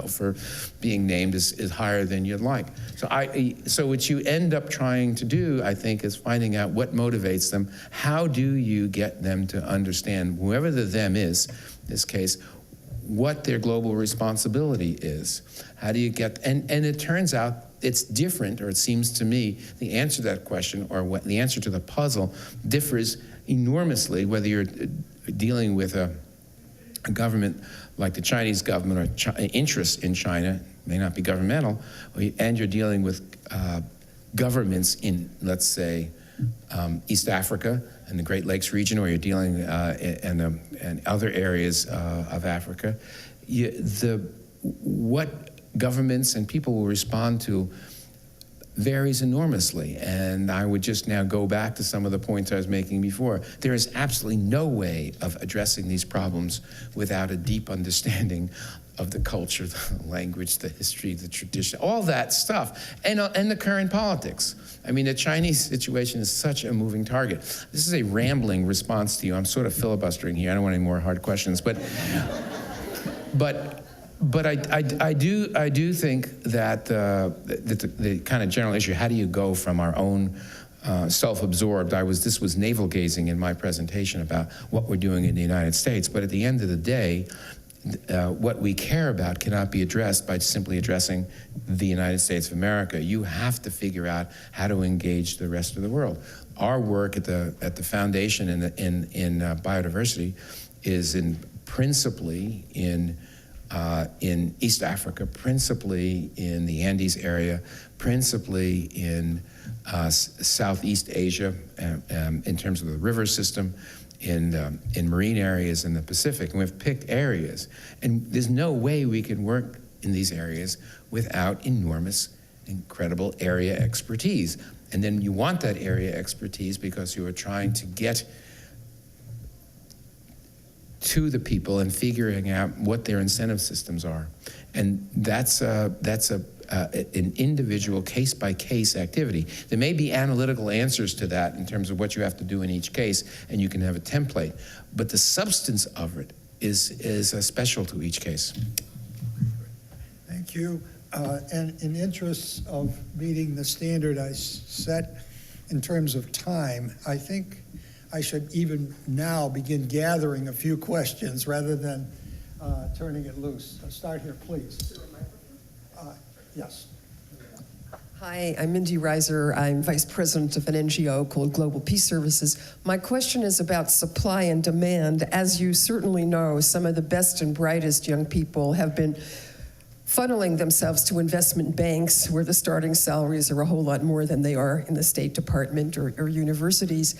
for being named is higher than you'd like. So what you end up trying to do, I think, is finding out what motivates them. How do you get them to understand, whoever the them is, in this case, what their global responsibility is? How do you get, and it turns out it's different, or it seems to me, the answer to that question, or what the answer to the puzzle, differs enormously whether you're dealing with a government like the Chinese government, or interests in China, may not be governmental, and you're dealing with governments in, let's say, East Africa and the Great Lakes region, or you're dealing in other areas of Africa. What governments and people will respond to varies enormously. And I would just now go back to some of the points I was making before. There is absolutely no way of addressing these problems without a deep understanding of the culture, the language, the history, the tradition, all that stuff, and the current politics. I mean, the Chinese situation is such a moving target. This is a rambling response to you. I'm sort of filibustering here. I don't want any more hard questions, but I do think that the kind of general issue, how do you go from our own self-absorbed, this was navel-gazing in my presentation about what we're doing in the United States, but at the end of the day, what we care about cannot be addressed by simply addressing the United States of America. You have to figure out how to engage the rest of the world. Our work at the foundation in biodiversity is principally in East Africa, principally in the Andes area, principally in Southeast Asia, in terms of the river system, in marine areas in the Pacific, and we've picked areas. And there's no way we can work in these areas without enormous, incredible area expertise. And then you want that area expertise because you are trying to get to the people and figuring out what their incentive systems are. And that's an individual case-by-case activity. There may be analytical answers to that in terms of what you have to do in each case, and you can have a template. But the substance of it is special to each case. Thank you. And in interests of meeting the standard I set in terms of time, I think I should even now begin gathering a few questions rather than turning it loose. I'll start here, please. Yes. Hi, I'm Mindy Reiser. I'm vice president of an NGO called Global Peace Services. My question is about supply and demand. As you certainly know, some of the best and brightest young people have been funneling themselves to investment banks where the starting salaries are a whole lot more than they are in the State Department or universities.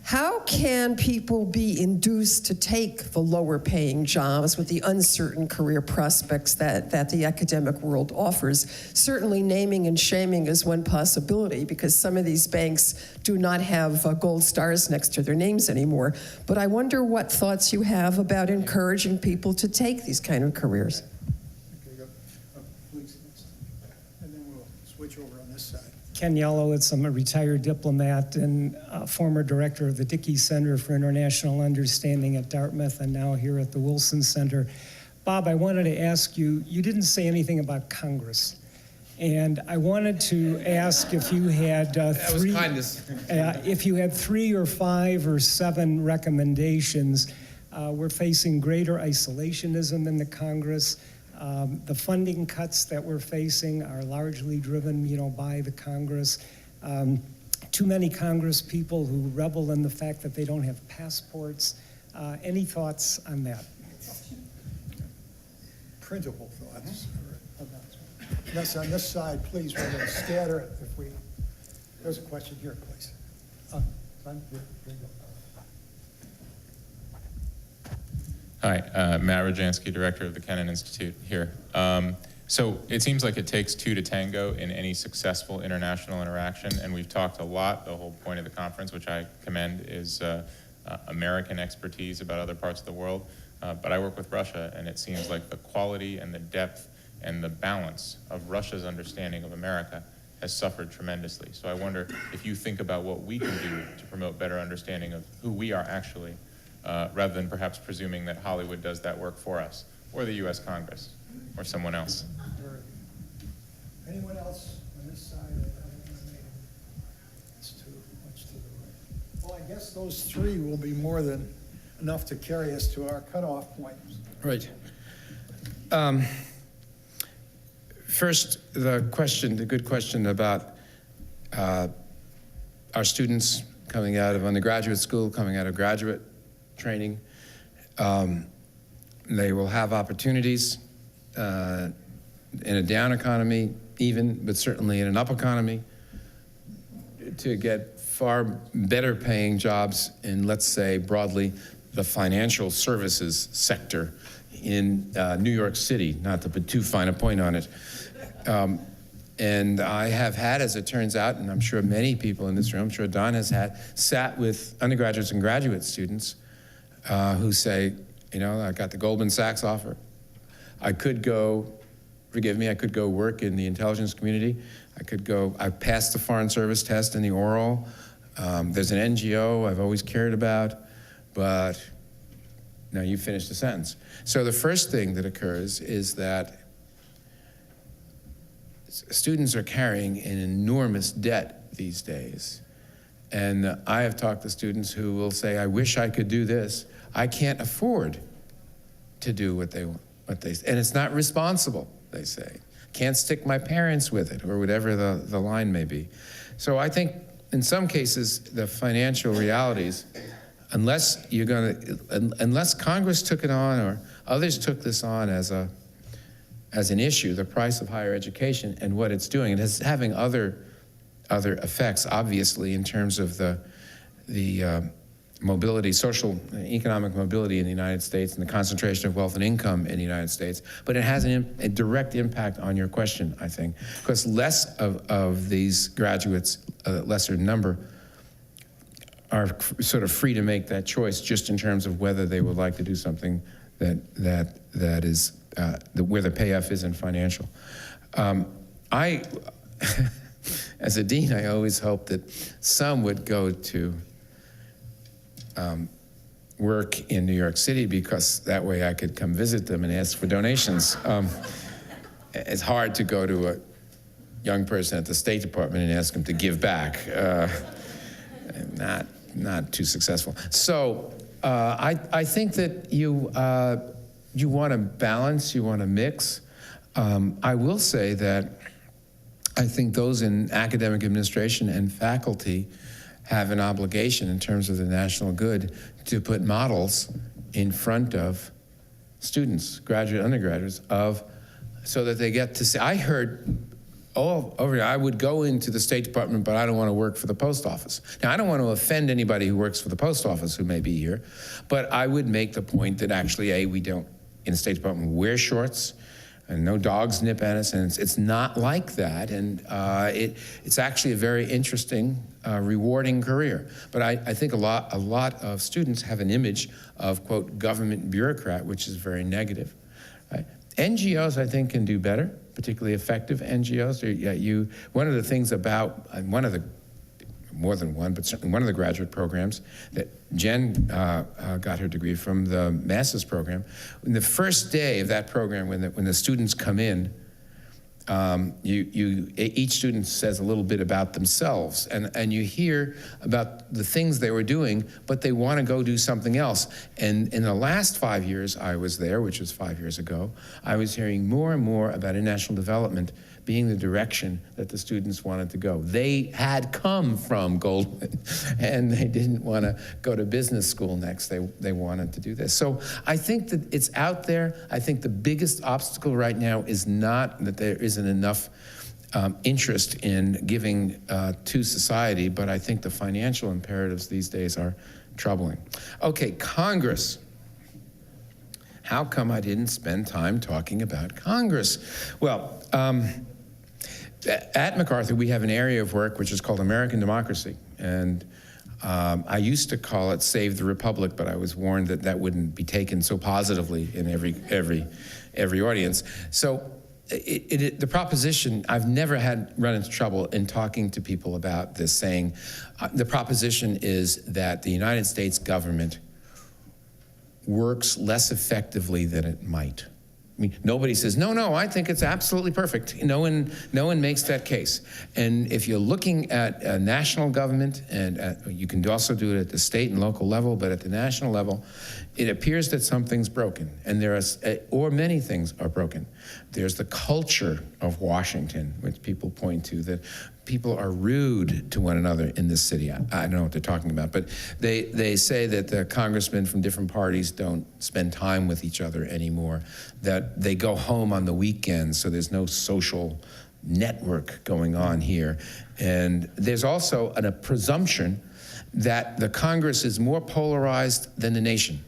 How can people be induced to take the lower paying jobs with the uncertain career prospects that the academic world offers? Certainly naming and shaming is one possibility because some of these banks do not have gold stars next to their names anymore. But I wonder what thoughts you have about encouraging people to take these kind of careers. Okay, go. Please, next. And then we'll switch over on this side. Ken Yelowitz, I'm a retired diplomat and former director of the Dickey Center for International Understanding at Dartmouth and now here at the Wilson Center. Bob, I wanted to ask you, you didn't say anything about Congress. And I wanted to ask if you had if you had 3 or 5 or 7 recommendations. We're facing greater isolationism in the Congress. The funding cuts that we're facing are largely driven, by the Congress. Too many Congress people who revel in the fact that they don't have passports. Any thoughts on that? Printable thoughts. Yes, on this side, please, we're going to scatter it if we. There's a question here, please. Here you go. Hi, Matt Rajansky, director of the Kennan Institute here. So it seems like it takes 2 to tango in any successful international interaction, and we've talked a lot. The whole point of the conference, which I commend, is American expertise about other parts of the world. But I work with Russia, and it seems like the quality and the depth and the balance of Russia's understanding of America has suffered tremendously. So I wonder if you think about what we can do to promote better understanding of who we are actually, rather than perhaps presuming that Hollywood does that work for us, or the U.S. Congress, or someone else. Anyone else on this side? It's too much to the right. Well, I guess those 3 will be more than enough to carry us to our cutoff point. Right. First, the good question about our students coming out of undergraduate school, coming out of graduate training. They will have opportunities in a down economy, but certainly in an up economy, to get far better paying jobs in, let's say, broadly, the financial services sector in New York City, not to put too fine a point on it. And I have had, as it turns out, and I'm sure many people in this room, I'm sure Don has sat with undergraduates and graduate students who say, I got the Goldman Sachs offer. I could go work in the intelligence community. I passed the Foreign Service test in the oral. There's an NGO I've always cared about, but now you finish the sentence. So the first thing that occurs is that students are carrying an enormous debt these days. And I have talked to students who will say, I wish I could do this. I can't afford to do what they want. And it's not responsible, they say. Can't stick my parents with it, or whatever the line may be. So I think in some cases, the financial realities, unless Congress took it on or others took this on as an issue, the price of higher education and what it's doing, it is having other effects, obviously, in terms of the mobility, social, economic mobility in the United States and the concentration of wealth and income in the United States, but it has a direct impact on your question, I think, because less of these graduates, lesser number, are sort of free to make that choice just in terms of whether they would like to do something that is where the payoff isn't financial. As a dean, I always hoped that some would go to work in New York City because that way I could come visit them and ask for donations. It's hard to go to a young person at the State Department and ask them to give back. Not too successful. So I think that you want to balance, you want to mix. I will say that I think those in academic administration and faculty have an obligation in terms of the national good to put models in front of students, graduate, undergraduates, so that they get to see. I heard I would go into the State Department, but I don't want to work for the post office. Now, I don't want to offend anybody who works for the post office who may be here, but I would make the point that actually, we don't, in the State Department, wear shorts, and no dogs nip at us, and it's not like that, and it's actually a very interesting, rewarding career. But I think a lot of students have an image of, quote, government bureaucrat, which is very negative. Right? NGOs, I think, can do better, particularly effective NGOs. One of the things about more than one, but certainly one of the graduate programs that Jen got her degree from, the master's program. In the first day of that program, when the students come in, each student says a little bit about themselves, and you hear about the things they were doing, but they want to go do something else. And in the last 5 years I was there, which was 5 years ago, I was hearing more and more about international development being the direction that the students wanted to go. They had come from Goldman, and they didn't want to go to business school next. They wanted to do this. So I think that it's out there. I think the biggest obstacle right now is not that there isn't enough interest in giving to society, but I think the financial imperatives these days are troubling. Okay, Congress. How come I didn't spend time talking about Congress? Well, at MacArthur, we have an area of work which is called American Democracy, and I used to call it Save the Republic, but I was warned that that wouldn't be taken so positively in every audience. So the proposition, I've never run into trouble in talking to people about this, saying the proposition is that the United States government works less effectively than it might. I mean, nobody says, no, I think it's absolutely perfect. No one makes that case. And if you're looking at national government, and you can also do it at the state and local level, but at the national level, it appears that something's broken. And or many things are broken. There's the culture of Washington, which people point to, that people are rude to one another in this city. I don't know what they're talking about, but they say that the congressmen from different parties don't spend time with each other anymore, that they go home on the weekends, so there's no social network going on here. And there's also a presumption that the Congress is more polarized than the nation,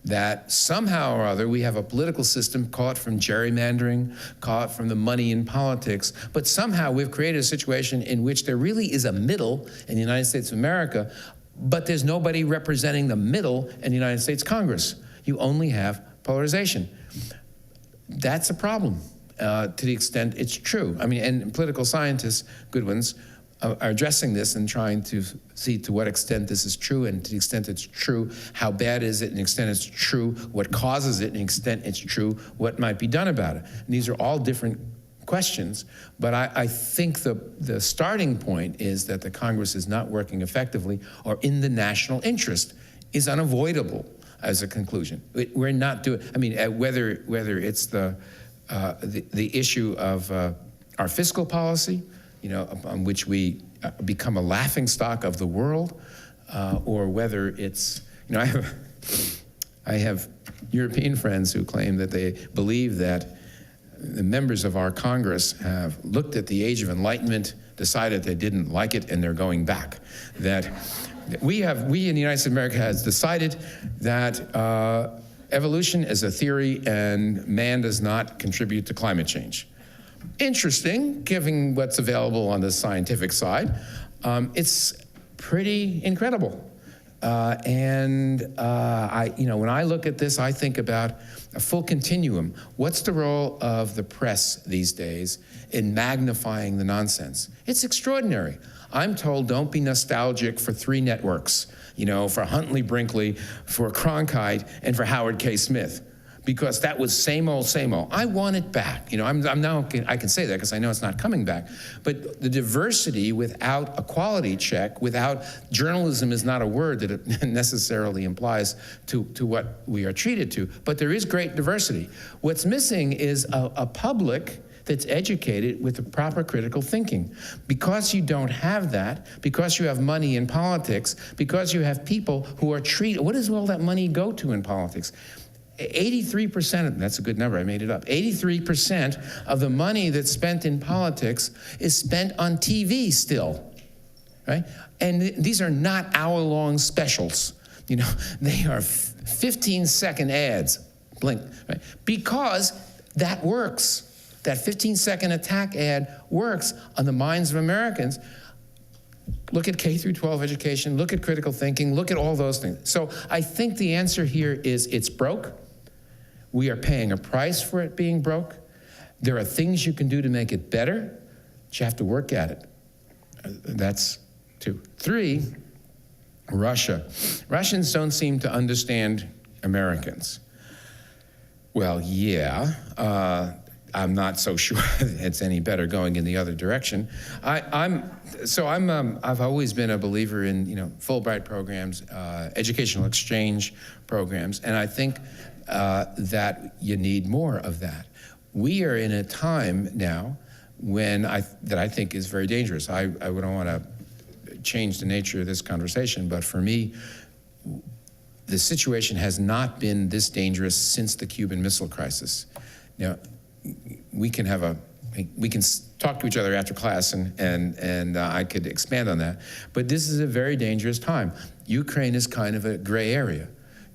that somehow or other we have a political system, call it from gerrymandering, call it from the money in politics, but somehow we've created a situation in which there really is a middle in the United States of America, but there's nobody representing the middle in the United States Congress. You only have polarization. That's a problem to the extent it's true. I mean, and political scientists, good ones, are addressing this and trying to see to what extent this is true, and to the extent it's true, how bad is it, and the extent it's true, what causes it, and the extent it's true, what might be done about it. And these are all different questions, but I think the starting point is that the Congress is not working effectively or in the national interest is unavoidable as a conclusion. We're not doing, I mean, whether it's the issue of our fiscal policy, you know, on which we become a laughingstock of the world, or whether it's, you know, I have European friends who claim that they believe that the members of our Congress have looked at the Age of Enlightenment, decided they didn't like it, and they're going back. That We in the United States of America has decided that evolution is a theory and man does not contribute to climate change. Interesting, given what's available on the scientific side. It's pretty incredible. When I look at this, I think about a full continuum. What's the role of the press these days in magnifying the nonsense? It's extraordinary. I'm told don't be nostalgic for 3 networks, for Huntley Brinkley, for Cronkite, and for Howard K. Smith, because that was same old, same old. I want it back. I can say that because I know it's not coming back. But the diversity without a quality check, without journalism is not a word that it necessarily implies to what we are treated to. But there is great diversity. What's missing is a public that's educated with the proper critical thinking. Because you don't have that, because you have money in politics, because you have people who are treated, what does all that money go to in politics? 83%, that's a good number, I made it up, 83% of the money that's spent in politics is spent on TV still, right? And these are not hour-long specials. They are 15-second ads, blink, right? Because that works. That 15-second attack ad works on the minds of Americans. Look at K through 12 education, look at critical thinking, look at all those things. So I think the answer here is it's broke. We are paying a price for it being broke. There are things you can do to make it better, but you have to work at it. That's 2. 3, Russia. Russians don't seem to understand Americans. Well, yeah. I'm not so sure it's any better going in the other direction. I've always been a believer in Fulbright programs, educational exchange programs, and I think that you need more of that. We are in a time now that I think is very dangerous. I wouldn't want to change the nature of this conversation, but for me, the situation has not been this dangerous since the Cuban Missile Crisis. Now, we can talk to each other after class, and I could expand on that. But this is a very dangerous time. Ukraine is kind of a gray area.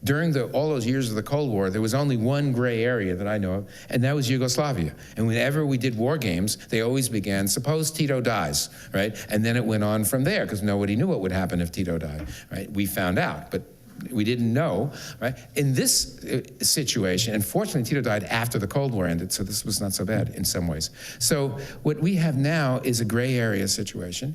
During all those years of the Cold War, there was only one gray area that I know of, and that was Yugoslavia. And whenever we did war games, they always began, suppose Tito dies, right? And then it went on from there, because nobody knew what would happen if Tito died, right? We found out, but we didn't know, right? In this situation, and fortunately Tito died after the Cold War ended, so this was not so bad in some ways. So what we have now is a gray area situation.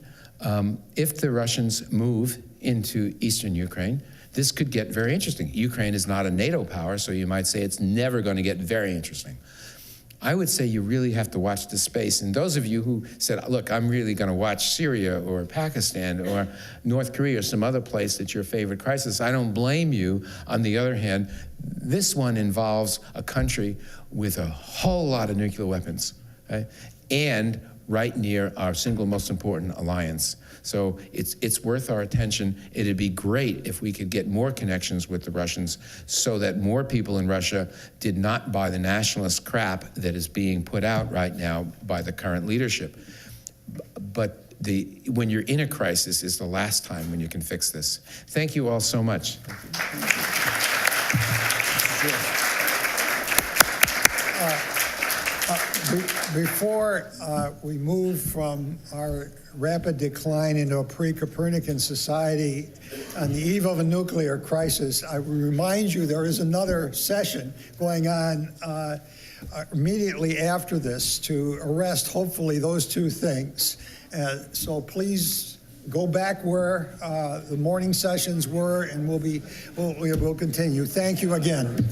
If the Russians move into eastern Ukraine, this could get very interesting. Ukraine is not a NATO power, so you might say it's never going to get very interesting. I would say you really have to watch the space. And those of you who said, look, I'm really going to watch Syria or Pakistan or North Korea or some other place that's your favorite crisis, I don't blame you. On the other hand, this one involves a country with a whole lot of nuclear weapons, right? And right near our single most important alliance. So it's worth our attention. It'd be great if we could get more connections with the Russians so that more people in Russia did not buy the nationalist crap that is being put out right now by the current leadership. But when you're in a crisis is the last time when you can fix this. Thank you all so much. Before we move from our rapid decline into a pre-Copernican society on the eve of a nuclear crisis, I remind you there is another session going on immediately after this to arrest, hopefully, those 2 things. So please go back where the morning sessions were, and we'll continue. Thank you again.